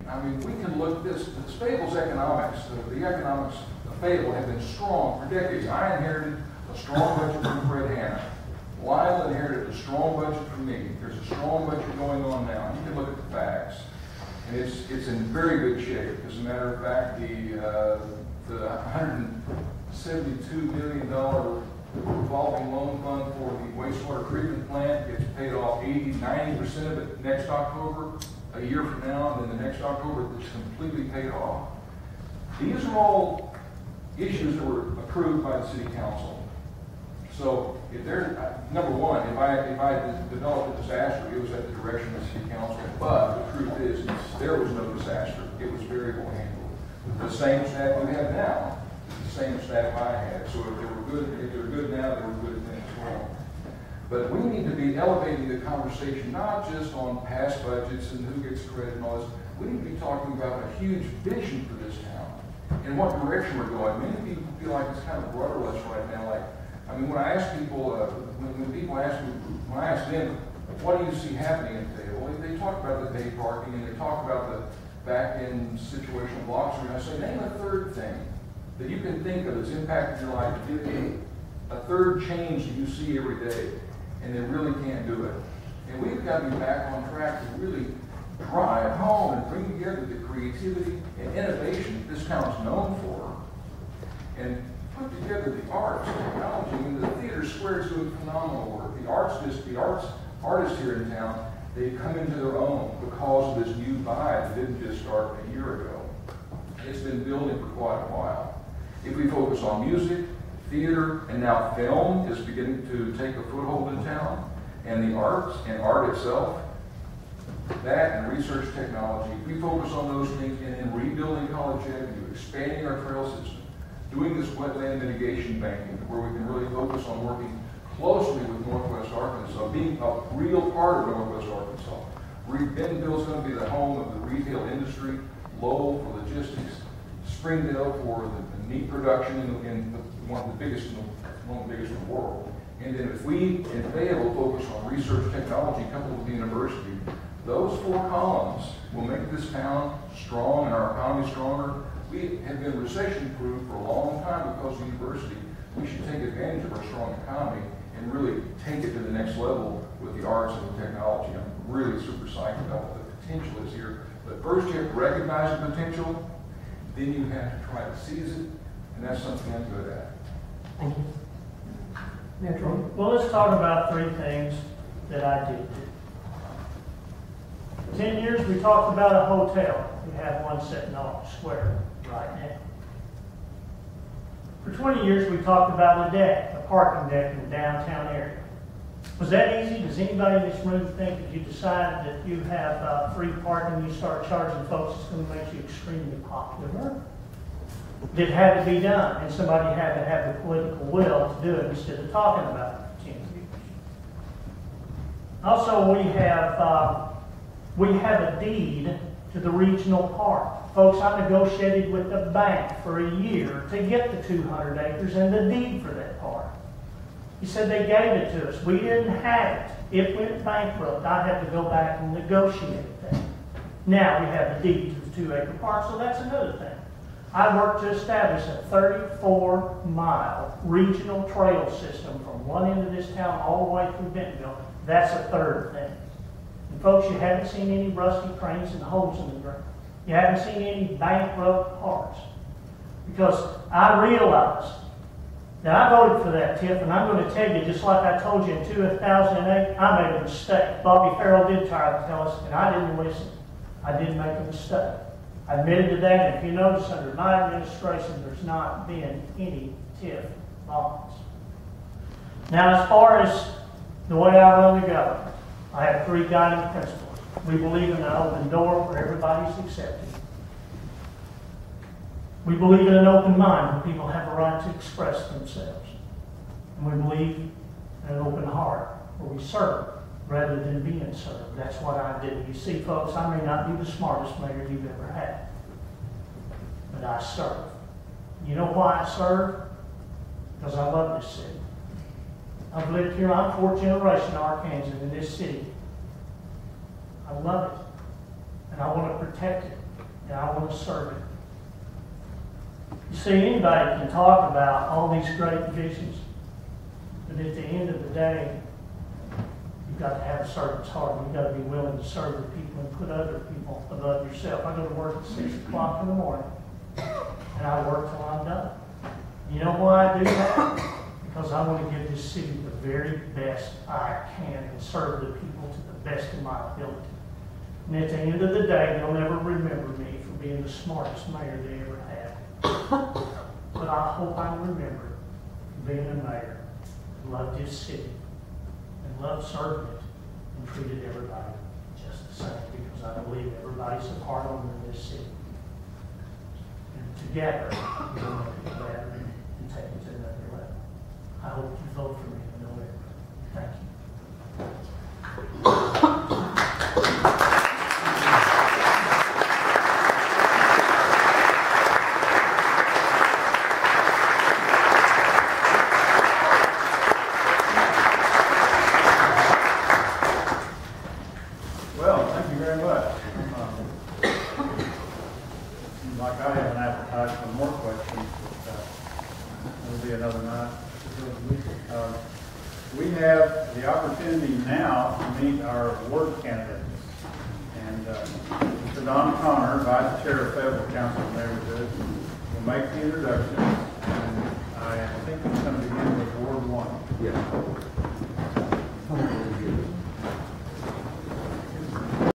I mean, we can look at this. Fable's economics, the economics of Fable have been strong for decades. I inherited a strong budget from Fred Hanna. Lyle inherited a strong budget from me. There's a strong budget going on now. You can look at the facts. And it's in very good shape. As a matter of fact, the $172 million revolving loan fund for the wastewater treatment plant gets paid off 80–90% of it next October. A year from now, and then the next October, it's completely paid off. These are all issues that were approved by the city council. So, if there's number one, if I developed a disaster, it was at the direction of the city council. But the truth is, there was no disaster. It was very well handled. The same staff we have now, the same staff I had. So if they were good now, they were good then as well. But we need to be elevating the conversation, not just on past budgets and who gets credit and all this. We need to be talking about a huge vision for this town and what direction we're going. Many people feel like it's kind of rudderless right now. Like, I mean, when I ask people, when people ask me, when I ask them, what do you see happening in Fable? They talk about the day parking and they talk about the back-end situational blocks. And I say, name a third thing that you can think of that's impacted your life. A third change that you see every day. And they really can't do it. And we've got to be back on track to really drive home and bring together the creativity and innovation that this town is known for, and put together the arts, technology. I mean, the theater square is doing phenomenal work. The artists here in town, they've come into their own because of this new vibe that didn't just start a year ago. It's been building for quite a while. If we focus on music, theater, and now film is beginning to take a foothold in town, and the arts and art itself, that and research technology. If we focus on those things and then rebuilding College Avenue, expanding our trail system, doing this wetland mitigation banking where we can really focus on working closely with Northwest Arkansas, being a real part of Northwest Arkansas. Bentonville is going to be the home of the retail industry, Lowell for logistics, Springdale for the meat production in one of the biggest in the world. And then if we in Fayette focus on research technology coupled with the university, those four columns will make this town strong and our economy stronger. We have been recession-proof for a long time because of the university. We should take advantage of our strong economy and really take it to the next level with the arts and the technology. I'm really super psyched about what the potential is here. But first you have to recognize the potential, then you have to try to seize it, and that's something I'm good at. Thank you. Natural. Well, let's talk about three things that I did. 10 years, we talked about a hotel. We have one sitting on the square right now. For 20 years, we talked about a deck, a parking deck in the downtown area. Was that easy? Does anybody in this room think that you decide that you have free parking, you start charging folks, it's going to make you extremely popular? It had to be done, and somebody had to have the political will to do it instead of talking about it for 10 years. Also, we have a deed to the regional park. Folks, I negotiated with the bank for a year to get the 200 acres and the deed for that park. He said they gave it to us. We didn't have it. It went bankrupt. I had to go back and negotiate that. Now we have the deed to the 2-acre park, so that's another thing. I worked to establish a 34-mile regional trail system from one end of this town all the way through Bentonville. That's a third thing. And folks, you haven't seen any rusty cranes and holes in the ground. You haven't seen any bankrupt parts. Because I realized that I voted for that TIF, and I'm going to tell you, just like I told you in 2008, I made a mistake. Bobby Farrell did try to tell us, and I didn't listen. I did make a mistake. I admitted to that, and if you notice, under my administration, there's not been any TIF bonds. Now, as far as the way I run the government, I have 3 guiding principles. We believe in an open door where everybody's accepted. We believe in an open mind where people have a right to express themselves. And we believe in an open heart where we serve rather than being served. That's what I do. You see, folks, I may not be the smartest mayor you've ever had, but I serve. You know why I serve? Because I love this city. I've lived here, I'm 4th generation Arkansan in this city. I love it, and I want to protect it. and I want to serve it. You see, anybody can talk about all these great visions, but at the end of the day, you've got to have a servant's heart. You've got to be willing to serve the people and put other people above yourself. I go to work at 6 o'clock in the morning, and I work till I'm done. You know why I do that? Because I want to give this city the very best I can and serve the people to the best of my ability. And at the end of the day, they'll never remember me for being the smartest mayor they ever had. But I hope I'm remembered for being a mayor who loved his city and loved serving it and treated everybody just the same, because I believe everybody's a part owner in this city. And together, we'll make it better and take it to another level. I hope you vote for me in November. Thank you. Well, thank you very much. Like I haven't advertised for more questions, but it'll be another night. We have the opportunity now to meet our ward candidates. And Mr. Don Connor, Vice Chair of Federal Council of Neighborhoods, will make the introductions. And I think it's going to begin with Ward 1. Yes.